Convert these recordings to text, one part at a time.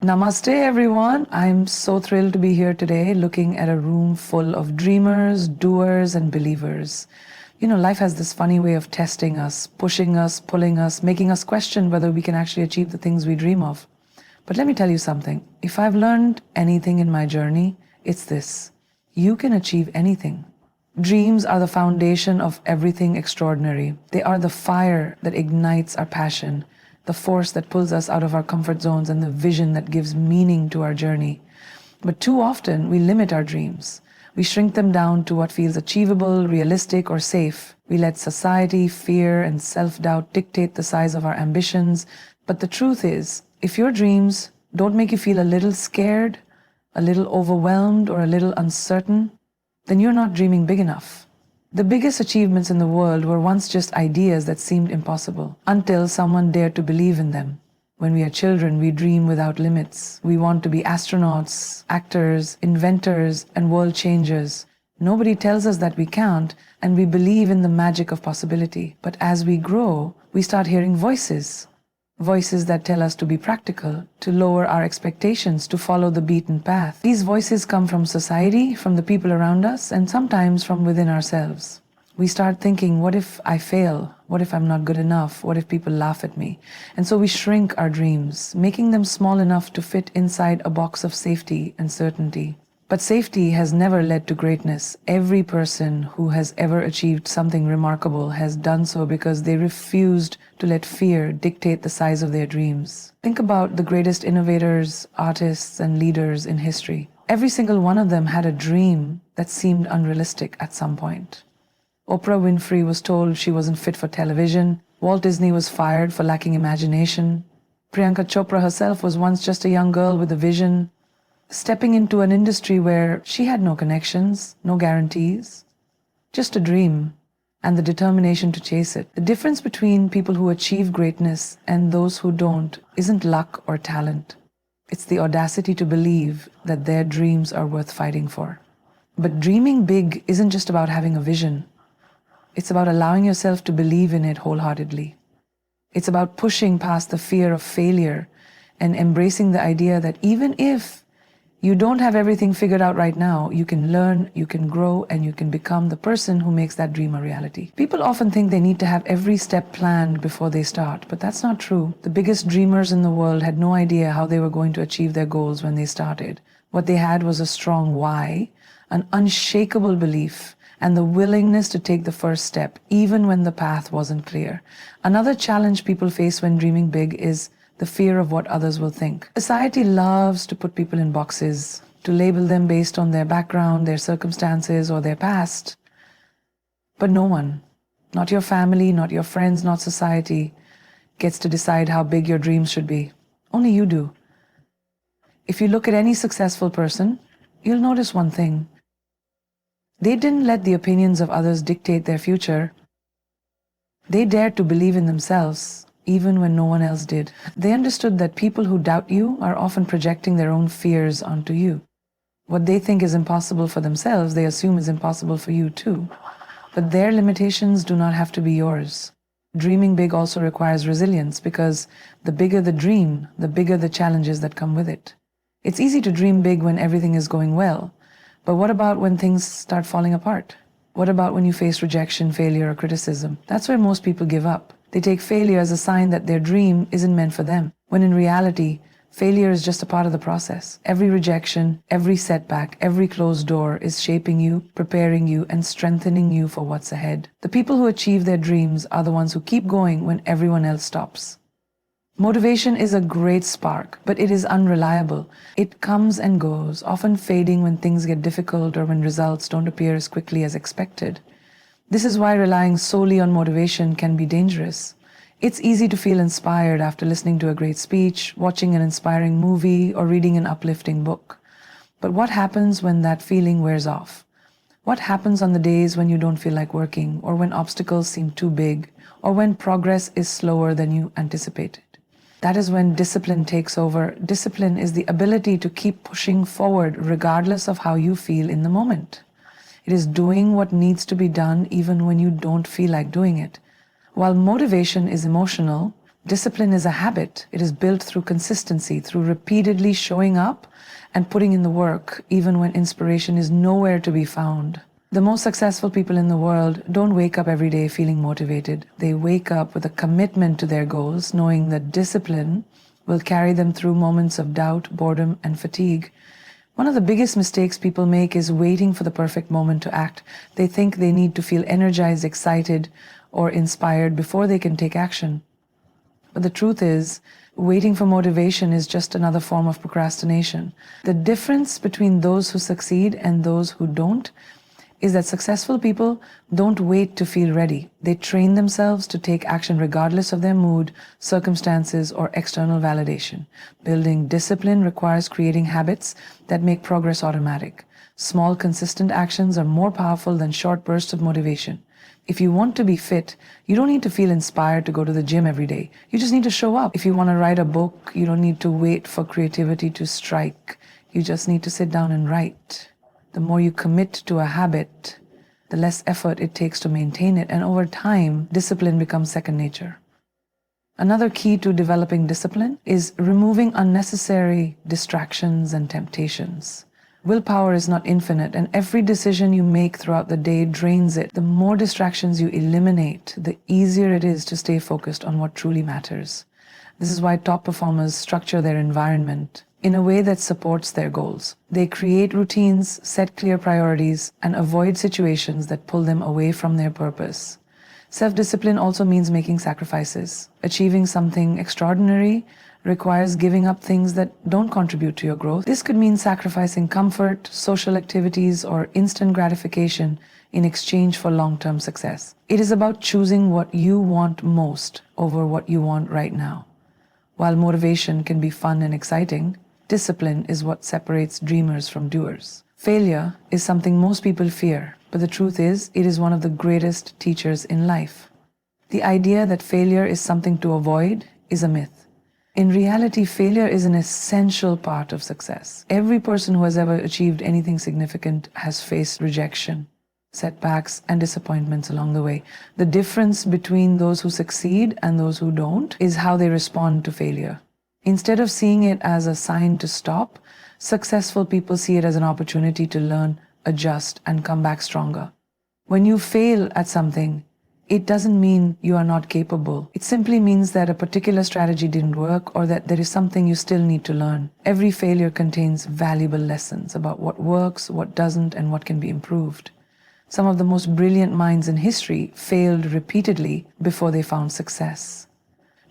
Namaste, everyone. I'm so thrilled to be here today looking at a room full of dreamers, doers, and believers. Life has this funny way of testing us, pushing us, pulling us, making us question whether we can actually achieve the things we dream of. But let me tell you something. If I've learned anything in my journey, it's this. You can achieve anything. Dreams are the foundation of everything extraordinary. They are the fire that ignites our passion, the force that pulls us out of our comfort zones, and the vision that gives meaning to our journey. But too often, we limit our dreams. We shrink them down to what feels achievable, realistic, or safe. We let society, fear, and self-doubt dictate the size of our ambitions. But the truth is, if your dreams don't make you feel a little scared, a little overwhelmed, or a little uncertain, then you're not dreaming big enough. The biggest achievements in the world were once just ideas that seemed impossible, until someone dared to believe in them. When we are children, we dream without limits. We want to be astronauts, actors, inventors, and world changers. Nobody tells us that we can't, and we believe in the magic of possibility. But as we grow, we start hearing voices. Voices that tell us to be practical, to lower our expectations, to follow the beaten path. These voices come from society, from the people around us, and sometimes from within ourselves. We start thinking, what if I fail? What if I'm not good enough? What if people laugh at me? And so we shrink our dreams, making them small enough to fit inside a box of safety and certainty. But safety has never led to greatness. Every person who has ever achieved something remarkable has done so because they refused to let fear dictate the size of their dreams. Think about the greatest innovators, artists, and leaders in history. Every single one of them had a dream that seemed unrealistic at some point. Oprah Winfrey was told she wasn't fit for television. Walt Disney was fired for lacking imagination. Priyanka Chopra herself was once just a young girl with a vision, stepping into an industry where she had no connections, no guarantees, just a dream and the determination to chase it. The difference between people who achieve greatness and those who don't isn't luck or talent. It's the audacity to believe that their dreams are worth fighting for. But dreaming big isn't just about having a vision. It's about allowing yourself to believe in it wholeheartedly. It's about pushing past the fear of failure and embracing the idea that even if you don't have everything figured out right now, you can learn, you can grow, and you can become the person who makes that dream a reality. People often think they need to have every step planned before they start, but that's not true. The biggest dreamers in the world had no idea how they were going to achieve their goals when they started. What they had was a strong why, an unshakable belief, and the willingness to take the first step, even when the path wasn't clear. Another challenge people face when dreaming big is the fear of what others will think. Society loves to put people in boxes, to label them based on their background, their circumstances, or their past. But no one, not your family, not your friends, not society, gets to decide how big your dreams should be. Only you do. If you look at any successful person, you'll notice one thing. They didn't let the opinions of others dictate their future. They dared to believe in themselves, even when no one else did. They understood that people who doubt you are often projecting their own fears onto you. What they think is impossible for themselves, they assume is impossible for you too. But their limitations do not have to be yours. Dreaming big also requires resilience because the bigger the dream, the bigger the challenges that come with it. It's easy to dream big when everything is going well, but what about when things start falling apart? What about when you face rejection, failure, or criticism? That's where most people give up. They take failure as a sign that their dream isn't meant for them, when in reality, failure is just a part of the process. Every rejection, every setback, every closed door is shaping you, preparing you, and strengthening you for what's ahead. The people who achieve their dreams are the ones who keep going when everyone else stops. Motivation is a great spark, but it is unreliable. It comes and goes, often fading when things get difficult or when results don't appear as quickly as expected. This is why relying solely on motivation can be dangerous. It's easy to feel inspired after listening to a great speech, watching an inspiring movie, or reading an uplifting book. But what happens when that feeling wears off? What happens on the days when you don't feel like working, or when obstacles seem too big, or when progress is slower than you anticipated? That is when discipline takes over. Discipline is the ability to keep pushing forward regardless of how you feel in the moment. It is doing what needs to be done even when you don't feel like doing it. While motivation is emotional, Discipline is a habit. It is built through consistency, through repeatedly showing up and putting in the work, even when inspiration is nowhere to be found. The most successful people in the world don't wake up every day feeling motivated. They wake up with a commitment to their goals, knowing that discipline will carry them through moments of doubt, boredom, and fatigue. One of the biggest mistakes people make is waiting for the perfect moment to act. They think they need to feel energized, excited, or inspired before they can take action. But the truth is, waiting for motivation is just another form of procrastination. The difference between those who succeed and those who don't is that successful people don't wait to feel ready. They train themselves to take action regardless of their mood, circumstances, or external validation. Building discipline requires creating habits that make progress automatic. Small, consistent actions are more powerful than short bursts of motivation. If you want to be fit, you don't need to feel inspired to go to the gym every day. You just need to show up. If you want to write a book, you don't need to wait for creativity to strike. You just need to sit down and write. The more you commit to a habit, the less effort it takes to maintain it, and over time, discipline becomes second nature. Another key to developing discipline is removing unnecessary distractions and temptations. Willpower is not infinite, and every decision you make throughout the day drains it. The more distractions you eliminate, the easier it is to stay focused on what truly matters. This is why top performers structure their environment in a way that supports their goals. They create routines, set clear priorities, and avoid situations that pull them away from their purpose. Self-discipline also means making sacrifices. Achieving something extraordinary requires giving up things that don't contribute to your growth. This could mean sacrificing comfort, social activities, or instant gratification in exchange for long-term success. It is about choosing what you want most over what you want right now. While motivation can be fun and exciting, discipline is what separates dreamers from doers. Failure is something most people fear, but the truth is, it is one of the greatest teachers in life. The idea that failure is something to avoid is a myth. In reality, failure is an essential part of success. Every person who has ever achieved anything significant has faced rejection, setbacks, and disappointments along the way. The difference between those who succeed and those who don't is how they respond to failure. Instead of seeing it as a sign to stop, successful people see it as an opportunity to learn, adjust, and come back stronger. When you fail at something, it doesn't mean you are not capable. It simply means that a particular strategy didn't work or that there is something you still need to learn. Every failure contains valuable lessons about what works, what doesn't, and what can be improved. Some of the most brilliant minds in history failed repeatedly before they found success.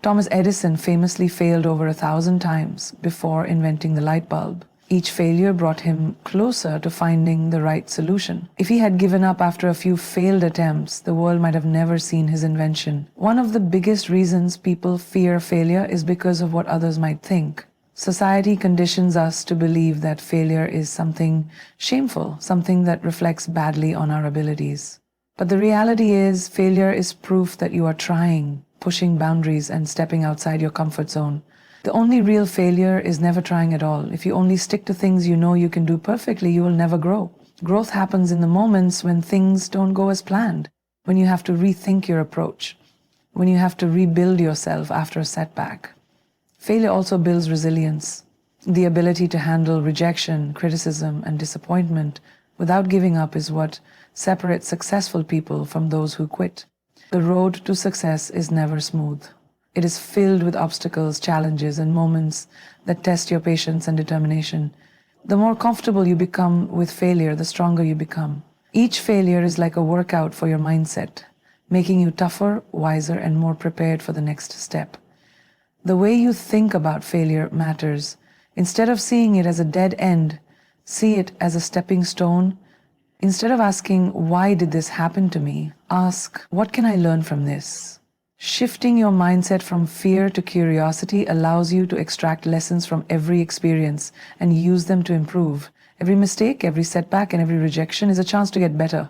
Thomas Edison famously failed over 1,000 times before inventing the light bulb. Each failure brought him closer to finding the right solution. If he had given up after a few failed attempts, the world might have never seen his invention. One of the biggest reasons people fear failure is because of what others might think. Society conditions us to believe that failure is something shameful, something that reflects badly on our abilities. But the reality is, failure is proof that you are trying, pushing boundaries, and stepping outside your comfort zone. The only real failure is never trying at all. If you only stick to things you know you can do perfectly, you will never grow. Growth happens in the moments when things don't go as planned, when you have to rethink your approach, when you have to rebuild yourself after a setback. Failure also builds resilience, the ability to handle rejection, criticism, and disappointment without giving up is what separates successful people from those who quit. The road to success is never smooth. It is filled with obstacles, challenges, and moments that test your patience and determination. The more comfortable you become with failure, the stronger you become. Each failure is like a workout for your mindset, making you tougher, wiser, and more prepared for the next step. The way you think about failure matters. Instead of seeing it as a dead end, see it as a stepping stone. Instead of asking, "Why did this happen to me?" ask, "What can I learn from this?" Shifting your mindset from fear to curiosity allows you to extract lessons from every experience and use them to improve. Every mistake, every setback, and every rejection is a chance to get better.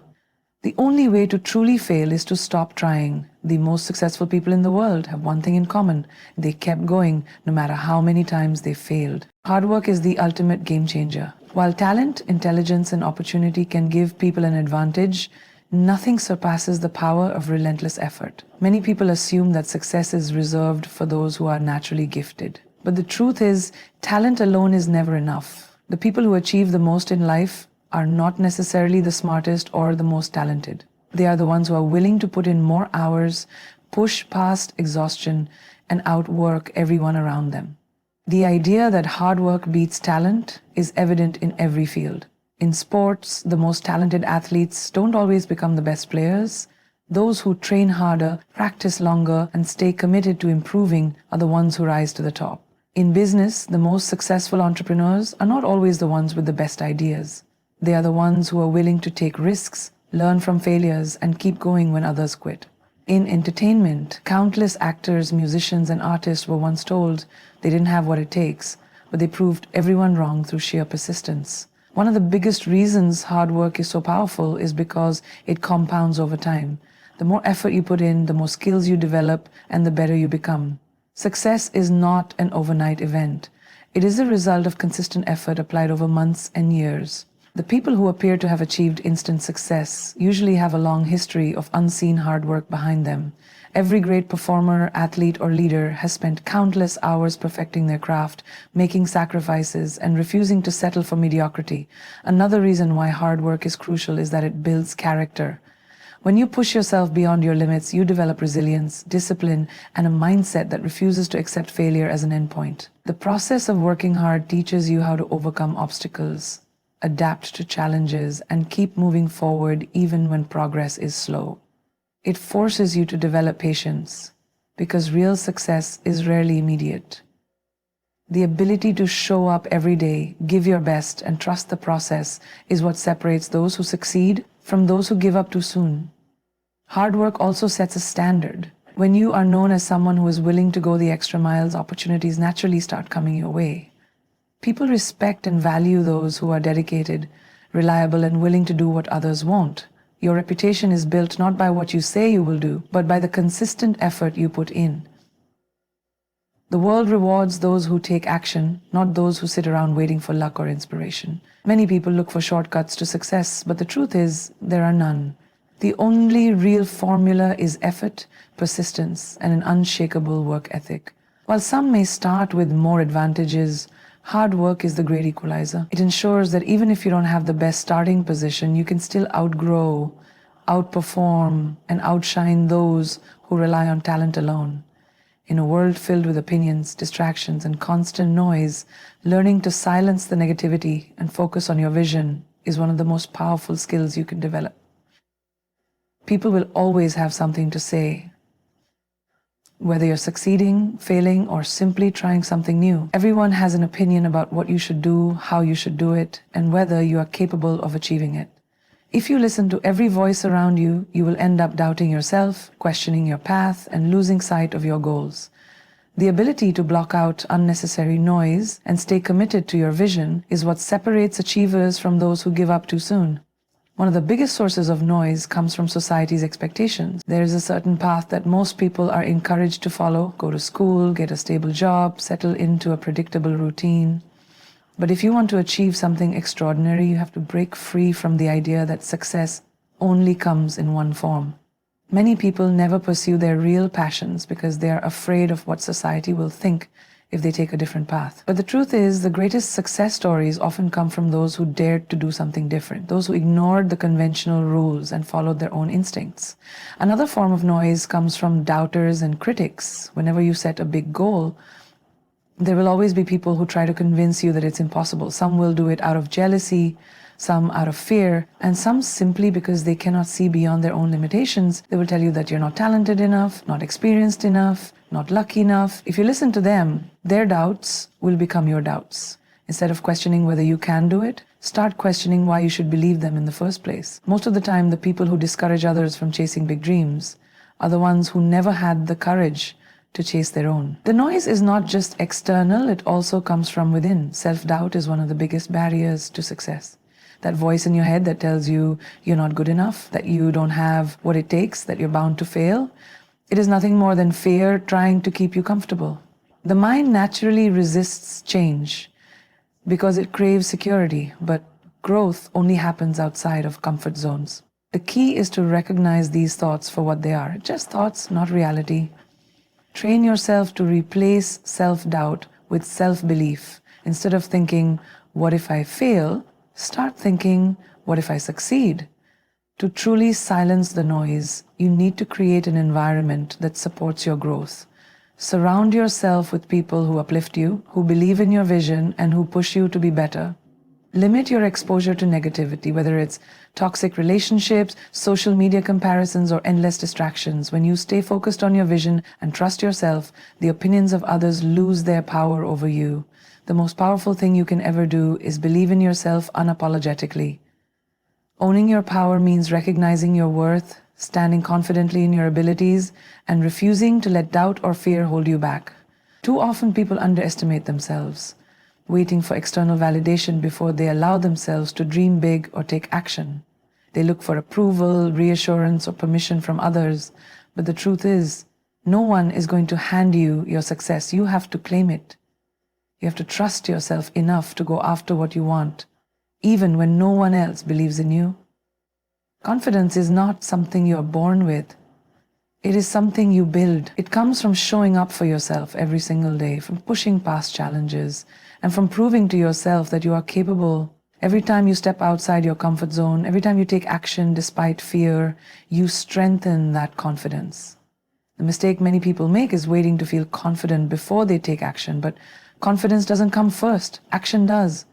The only way to truly fail is to stop trying. The most successful people in the world have one thing in common. They kept going no matter how many times they failed. Hard work is the ultimate game changer. While talent, intelligence, and opportunity can give people an advantage, Nothing surpasses the power of relentless effort. Many people assume that success is reserved for those who are naturally gifted. But the truth is, talent alone is never enough. The people who achieve the most in life are not necessarily the smartest or the most talented. They are the ones who are willing to put in more hours, push past exhaustion, and outwork everyone around them. The idea that hard work beats talent is evident in every field. In sports, the most talented athletes don't always become the best players. Those who train harder, practice longer, and stay committed to improving are the ones who rise to the top. In business, the most successful entrepreneurs are not always the ones with the best ideas. They are the ones who are willing to take risks, learn from failures, and keep going when others quit. In entertainment, countless actors, musicians, and artists were once told they didn't have what it takes, but they proved everyone wrong through sheer persistence. One of the biggest reasons hard work is so powerful is because it compounds over time. The more effort you put in, the more skills you develop, and the better you become. Success is not an overnight event. It is a result of consistent effort applied over months and years. The people who appear to have achieved instant success usually have a long history of unseen hard work behind them. Every great performer, athlete, or leader has spent countless hours perfecting their craft, making sacrifices, and refusing to settle for mediocrity. Another reason why hard work is crucial is that it builds character. When you push yourself beyond your limits, you develop resilience, discipline, and a mindset that refuses to accept failure as an endpoint. The process of working hard teaches you how to overcome obstacles, adapt to challenges, and keep moving forward even when progress is slow. It forces you to develop patience, because real success is rarely immediate. The ability to show up every day, give your best, and trust the process is what separates those who succeed from those who give up too soon. Hard work also sets a standard. When you are known as someone who is willing to go the extra miles, opportunities naturally start coming your way. People respect and value those who are dedicated, reliable, and willing to do what others won't. Your reputation is built not by what you say you will do, but by the consistent effort you put in. The world rewards those who take action, not those who sit around waiting for luck or inspiration. Many people look for shortcuts to success, but the truth is, there are none. The only real formula is effort, persistence, and an unshakable work ethic. While some may start with more advantages, hard work is the great equalizer. It ensures that even if you don't have the best starting position, you can still outgrow, outperform, and outshine those who rely on talent alone. In a world filled with opinions, distractions, and constant noise, learning to silence the negativity and focus on your vision is one of the most powerful skills you can develop. People will always have something to say. Whether you're succeeding, failing, or simply trying something new, everyone has an opinion about what you should do, how you should do it, and whether you are capable of achieving it. If you listen to every voice around you, you will end up doubting yourself, questioning your path, and losing sight of your goals. The ability to block out unnecessary noise and stay committed to your vision is what separates achievers from those who give up too soon. One of the biggest sources of noise comes from society's expectations. There is a certain path that most people are encouraged to follow: go to school, get a stable job, settle into a predictable routine. But if you want to achieve something extraordinary, you have to break free from the idea that success only comes in one form. Many people never pursue their real passions because they are afraid of what society will think if they take a different path. But the truth is, the greatest success stories often come from those who dared to do something different, those who ignored the conventional rules and followed their own instincts. Another form of noise comes from doubters and critics. Whenever you set a big goal, there will always be people who try to convince you that it's impossible. Some will do it out of jealousy, some out of fear, and some simply because they cannot see beyond their own limitations. They will tell you that you're not talented enough, not experienced enough, not lucky enough. If you listen to them, their doubts will become your doubts. Instead of questioning whether you can do it, start questioning why you should believe them in the first place. Most of the time, the people who discourage others from chasing big dreams are the ones who never had the courage to chase their own. The noise is not just external, it also comes from within. Self-doubt is one of the biggest barriers to success. That voice in your head that tells you you're not good enough, that you don't have what it takes, that you're bound to fail. It is nothing more than fear trying to keep you comfortable. The mind naturally resists change because it craves security, but growth only happens outside of comfort zones. The key is to recognize these thoughts for what they are, just thoughts, not reality. Train yourself to replace self-doubt with self-belief. Instead of thinking, what if I fail? Start thinking, what if I succeed? To truly silence the noise, you need to create an environment that supports your growth. Surround yourself with people who uplift you, who believe in your vision, and who push you to be better. Limit your exposure to negativity, whether it's toxic relationships, social media comparisons, or endless distractions. When you stay focused on your vision and trust yourself, the opinions of others lose their power over you. The most powerful thing you can ever do is believe in yourself unapologetically. Owning your power means recognizing your worth, standing confidently in your abilities, and refusing to let doubt or fear hold you back. Too often people underestimate themselves, waiting for external validation before they allow themselves to dream big or take action. They look for approval, reassurance, or permission from others. But the truth is, no one is going to hand you your success. You have to claim it. You have to trust yourself enough to go after what you want, even when no one else believes in you. Confidence is not something you're born with. It is something you build. It comes from showing up for yourself every single day, from pushing past challenges, and from proving to yourself that you are capable. Every time you step outside your comfort zone, every time you take action despite fear, you strengthen that confidence. The mistake many people make is waiting to feel confident before they take action, but confidence doesn't come first. Action does.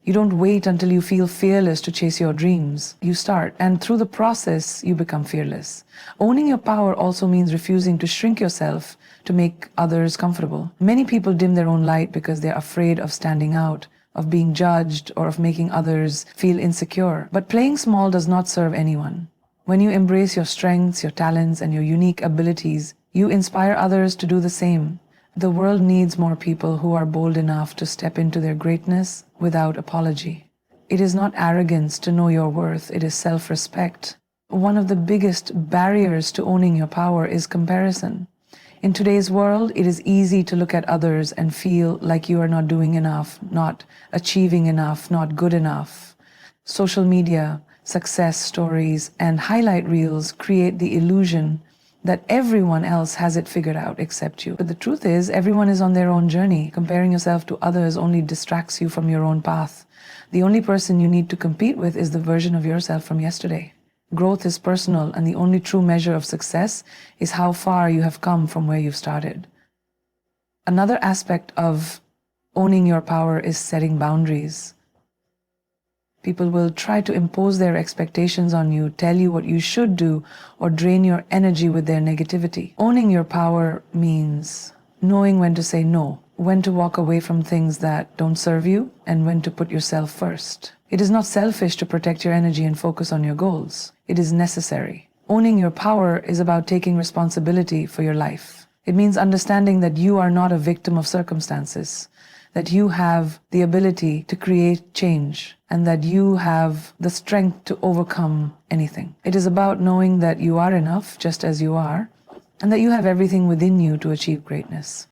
You don't wait until you feel fearless to chase your dreams. You start, and through the process, you become fearless. Owning your power also means refusing to shrink yourself to make others comfortable. Many people dim their own light because they're afraid of standing out, of being judged, or of making others feel insecure. But playing small does not serve anyone. When you embrace your strengths, your talents, and your unique abilities, you inspire others to do the same. The world needs more people who are bold enough to step into their greatness without apology. It is not arrogance to know your worth, it is self-respect. One of the biggest barriers to owning your power is comparison. In today's world, it is easy to look at others and feel like you are not doing enough, not achieving enough, not good enough. Social media, success stories, and highlight reels create the illusion that everyone else has it figured out except you. But the truth is, everyone is on their own journey. Comparing yourself to others only distracts you from your own path. The only person you need to compete with is the version of yourself from yesterday. Growth is personal, and the only true measure of success is how far you have come from where you've started. Another aspect of owning your power is setting boundaries. People will try to impose their expectations on you, tell you what you should do, or drain your energy with their negativity. Owning your power means knowing when to say no, when to walk away from things that don't serve you, and when to put yourself first. It is not selfish to protect your energy and focus on your goals. It is necessary. Owning your power is about taking responsibility for your life. It means understanding that you are not a victim of circumstances, that you have the ability to create change, and that you have the strength to overcome anything. It is about knowing that you are enough just as you are, and that you have everything within you to achieve greatness.